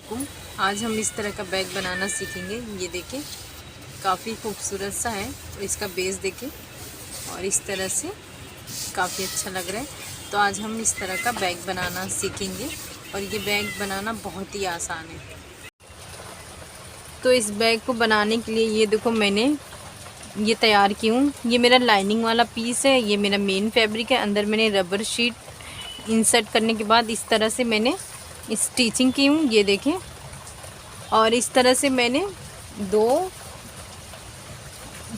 अस्सलामुअलैकुम। आज हम इस तरह का बैग बनाना सीखेंगे। ये देखें, काफ़ी खूबसूरत सा है और इसका बेस देखें और इस तरह से काफ़ी अच्छा लग रहा है। तो आज हम इस तरह का बैग बनाना सीखेंगे और ये बैग बनाना बहुत ही आसान है। तो इस बैग को बनाने के लिए ये देखो मैंने ये तैयार की हूँ। ये मेरा लाइनिंग वाला पीस है, ये मेरा मेन फैब्रिक है। अंदर मैंने रबर शीट इंसर्ट करने के बाद इस तरह से मैंने स्टिचिंग की हूँ, ये देखें। और इस तरह से मैंने दो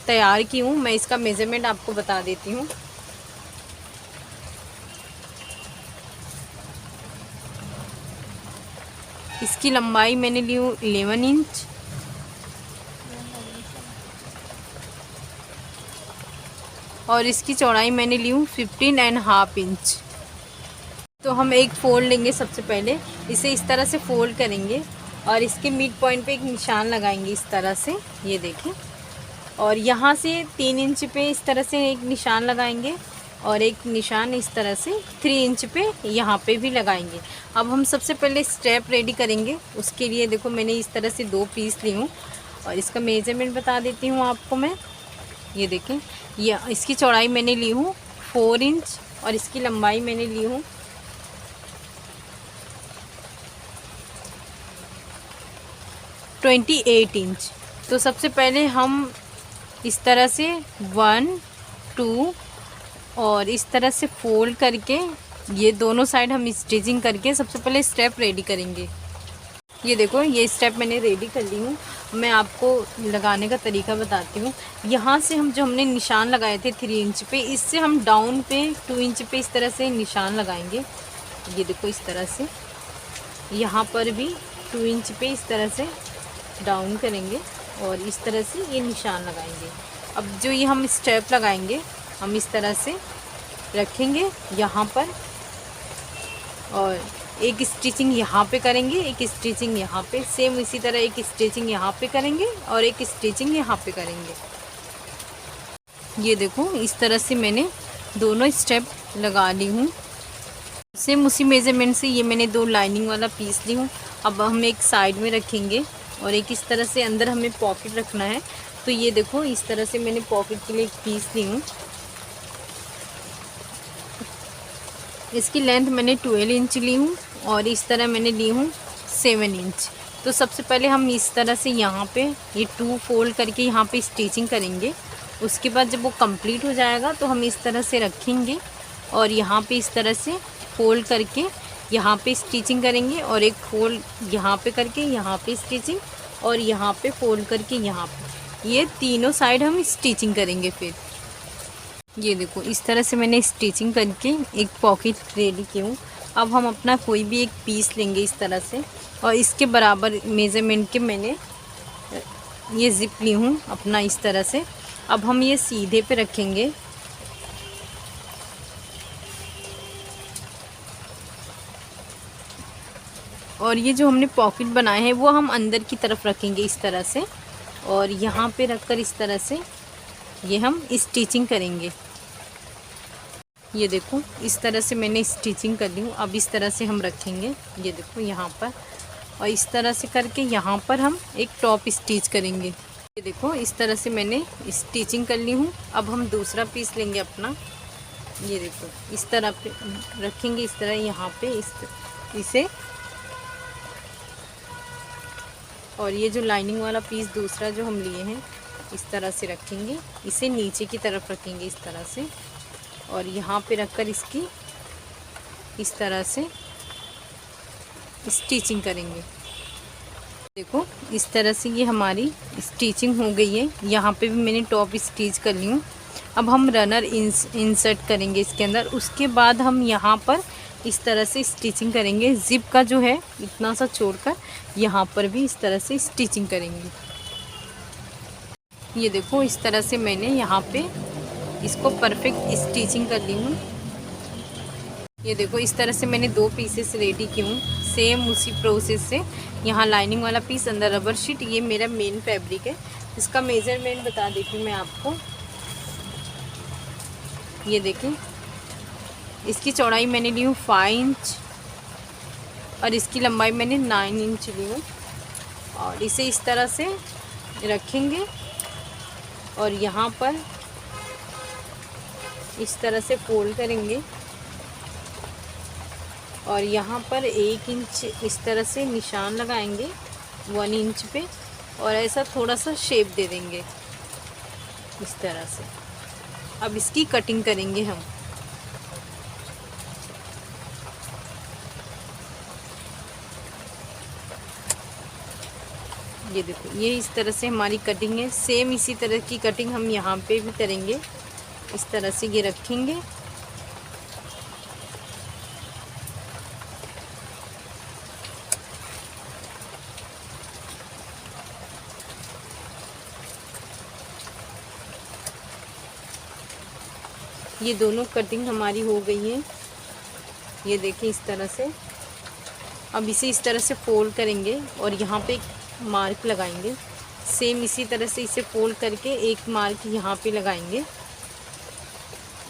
तैयार की हूँ। मैं इसका मेज़रमेंट आपको बता देती हूँ। इसकी लंबाई मैंने ली हूँ 11 इंच और इसकी चौड़ाई मैंने ली हूँ 15.5 इंच। तो हम एक फोल्ड लेंगे। सबसे पहले इसे इस तरह से फोल्ड करेंगे और इसके मिड पॉइंट पे एक निशान लगाएंगे इस तरह से, ये देखें। और यहाँ से 3 इंच पे इस तरह से एक निशान लगाएंगे और एक निशान इस तरह से 3 इंच पे यहाँ पे भी लगाएंगे। अब हम सबसे पहले स्टेप रेडी करेंगे। उसके लिए देखो मैंने इस तरह से 2 पीस ली हूँ और इसका मेजरमेंट बता देती हूँ आपको मैं। ये देखें, ये इसकी चौड़ाई मैंने ली हूँ 4 इंच और इसकी लंबाई मैंने ली हूँ 28 इंच। तो सबसे पहले हम इस तरह से 1 2 और इस तरह से फोल्ड करके ये दोनों साइड हम स्टिचिंग करके सबसे पहले स्टेप रेडी करेंगे। ये देखो, ये स्टेप मैंने रेडी कर ली हूँ। मैं आपको लगाने का तरीका बताती हूँ। यहाँ से हम जो हमने निशान लगाए थे 3 इंच पे, इससे हम डाउन पे 2 इंच पे इस तरह से निशान लगाएंगे। ये देखो इस तरह से, यहाँ पर भी 2 इंच पे इस तरह से डाउन करेंगे और इस तरह से ये निशान लगाएंगे। अब जो ये हम स्टेप लगाएंगे हम इस तरह से रखेंगे यहाँ पर और एक स्टिचिंग यहाँ पे करेंगे, एक स्टिचिंग यहाँ पे, सेम इसी तरह एक स्टिचिंग यहाँ पे करेंगे और एक स्टिचिंग यहाँ पे करेंगे। ये देखो इस तरह से मैंने दोनों स्टेप लगा ली हूँ। सेम उसी मेज़रमेंट से ये मैंने 2 लाइनिंग वाला पीस ली हूँ। अब हम एक साइड में रखेंगे और एक इस तरह से अंदर हमें पॉकेट रखना है। तो ये देखो इस तरह से मैंने पॉकेट के लिए एक पीस ली हूँ। इसकी लेंथ मैंने 12 इंच ली हूँ और इस तरह मैंने ली हूँ 7 इंच। तो सबसे पहले हम इस तरह से यहाँ पे ये 2 फोल्ड करके यहाँ पे स्टिचिंग करेंगे। उसके बाद जब वो कंप्लीट हो जाएगा तो हम इस तरह से रखेंगे और यहाँ पे इस तरह से फोल्ड करके यहाँ पे स्टिचिंग करेंगे और एक फोल्ड यहाँ पे करके यहाँ पे स्टिचिंग और यहाँ पे फोल्ड करके यहाँ पे, ये तीनों साइड हम स्टिचिंग करेंगे। फिर ये देखो इस तरह से मैंने स्टिचिंग करके एक पॉकेट रेडी की हूँ। अब हम अपना कोई भी एक पीस लेंगे इस तरह से और इसके बराबर मेज़रमेंट के मैंने ये ज़िप ली हूँ अपना इस तरह से। अब हम ये सीधे पे रखेंगे और ये जो हमने पॉकेट बनाए हैं वो हम अंदर की तरफ रखेंगे इस तरह से और यहाँ पे रखकर इस तरह से ये हम स्टिचिंग करेंगे। ये देखो इस तरह से मैंने स्टिचिंग कर ली हूँ। अब इस तरह से हम रखेंगे, ये देखो यहाँ पर, और इस तरह से करके यहाँ पर हम एक टॉप स्टिच करेंगे। ये देखो इस तरह से मैंने स्टिचिंग कर ली हूँ। अब हम दूसरा पीस लेंगे अपना। ये देखो इस तरह पे रखेंगे, इस तरह यहाँ पे इसे, और ये जो लाइनिंग वाला पीस दूसरा जो हम लिए हैं इस तरह से रखेंगे, इसे नीचे की तरफ रखेंगे इस तरह से और यहाँ पे रखकर इसकी इस तरह से स्टिचिंग करेंगे। देखो इस तरह से ये हमारी स्टिचिंग हो गई है। यहाँ पे भी मैंने टॉप स्टिच कर ली हूँ। अब हम रनर इंसर्ट करेंगे इसके अंदर। उसके बाद हम यहाँ पर इस तरह से स्टिचिंग करेंगे। ज़िप का जो है इतना सा छोड़कर यहाँ पर भी इस तरह से स्टिचिंग करेंगे। ये देखो इस तरह से मैंने यहाँ पे इसको परफेक्ट स्टिचिंग कर ली हूँ। ये देखो इस तरह से मैंने 2 पीसेस रेडी की हूँ। सेम उसी प्रोसेस से यहाँ लाइनिंग वाला पीस, अंदर रबर शीट, ये मेरा मेन फैब्रिक है। इसका मेजरमेंट बता देती हूँ मैं आपको। ये देखें इसकी चौड़ाई मैंने ली हूँ 5 इंच और इसकी लंबाई मैंने 9 इंच ली हूँ। और इसे इस तरह से रखेंगे और यहाँ पर इस तरह से फोल्ड करेंगे और यहाँ पर 1 इंच इस तरह से निशान लगाएंगे 1 इंच पे और ऐसा थोड़ा सा शेप दे देंगे इस तरह से। अब इसकी कटिंग करेंगे हम। ये देखो, ये इस तरह से हमारी कटिंग है। सेम इसी तरह की कटिंग हम यहाँ पे भी करेंगे। इस तरह से ये रखेंगे ये दोनों कटिंग हमारी हो गई है। ये देखिए इस तरह से। अब इसे इस तरह से फोल्ड करेंगे और यहाँ पे एक मार्क लगाएंगे। सेम इसी तरह से इसे फोल्ड करके एक मार्क यहाँ पे लगाएंगे।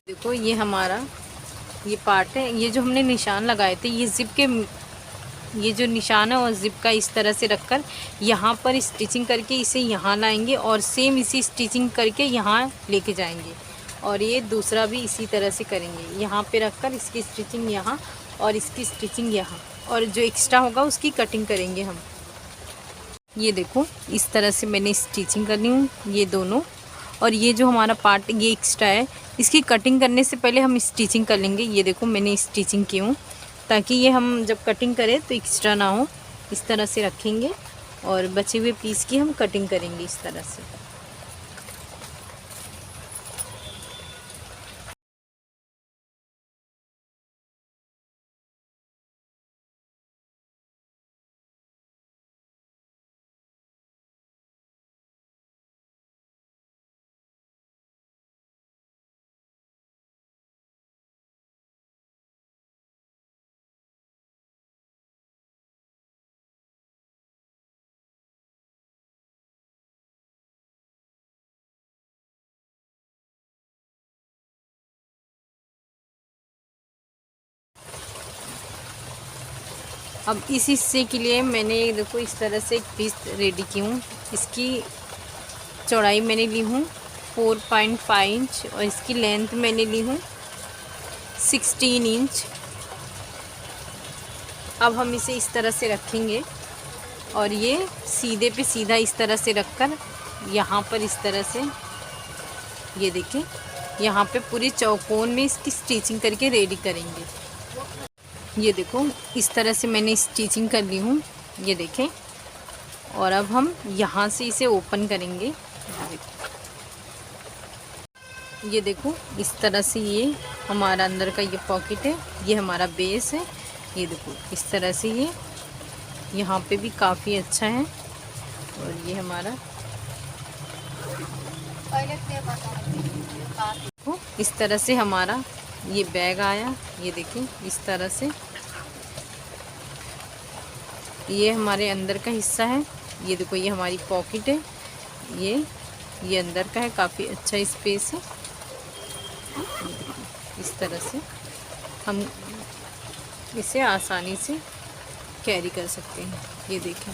देखो ये हमारा ये पार्ट है। ये जो हमने निशान लगाए थे ये ज़िप के, ये जो निशान है और ज़िप का इस तरह से रखकर यहाँ पर स्टिचिंग करके इसे यहाँ लाएंगे और सेम इसी स्टिचिंग करके यहाँ लेके जाएंगे। और ये दूसरा भी इसी तरह से करेंगे, यहाँ पे रखकर इसकी स्टिचिंग यहाँ और इसकी स्टिचिंग यहाँ, और जो एक्स्ट्रा होगा उसकी कटिंग करेंगे हम। ये देखो इस तरह से मैंने स्टिचिंग करनी हूँ ये दोनों। और ये जो हमारा पार्ट ये एक्स्ट्रा है इसकी कटिंग करने से पहले हम स्टिचिंग कर लेंगे। ये देखो मैंने स्टिचिंग की हूँ ताकि ये हम जब कटिंग करें तो एक्स्ट्रा ना हो। इस तरह से रखेंगे और बचे हुए पीस की हम कटिंग करेंगे इस तरह से। अब इस हिस्से के लिए मैंने देखो इस तरह से एक पीस रेडी की हूँ। इसकी चौड़ाई मैंने ली हूँ 4.5 इंच और इसकी लेंथ मैंने ली हूँ 16 इंच। अब हम इसे इस तरह से रखेंगे और ये सीधे पे सीधा इस तरह से रखकर यहाँ पर इस तरह से ये देखिए यहाँ पे पूरे चौकोन में इसकी स्टिचिंग करके रेडी करेंगे। ये देखो इस तरह से मैंने स्टिचिंग कर ली हूँ, ये देखें। और अब हम यहाँ से इसे ओपन करेंगे। ये देखो इस तरह से ये हमारा अंदर का ये पॉकेट है, ये हमारा बेस है। ये देखो इस तरह से ये यहाँ पे भी काफ़ी अच्छा है। और ये हमारा देखो इस तरह से हमारा ये बैग आया। ये देखिए इस तरह से ये हमारे अंदर का हिस्सा है। ये देखो ये हमारी पॉकेट है, ये अंदर का है, काफ़ी अच्छा स्पेस है। इस तरह से हम इसे आसानी से कैरी कर सकते हैं। ये देखें।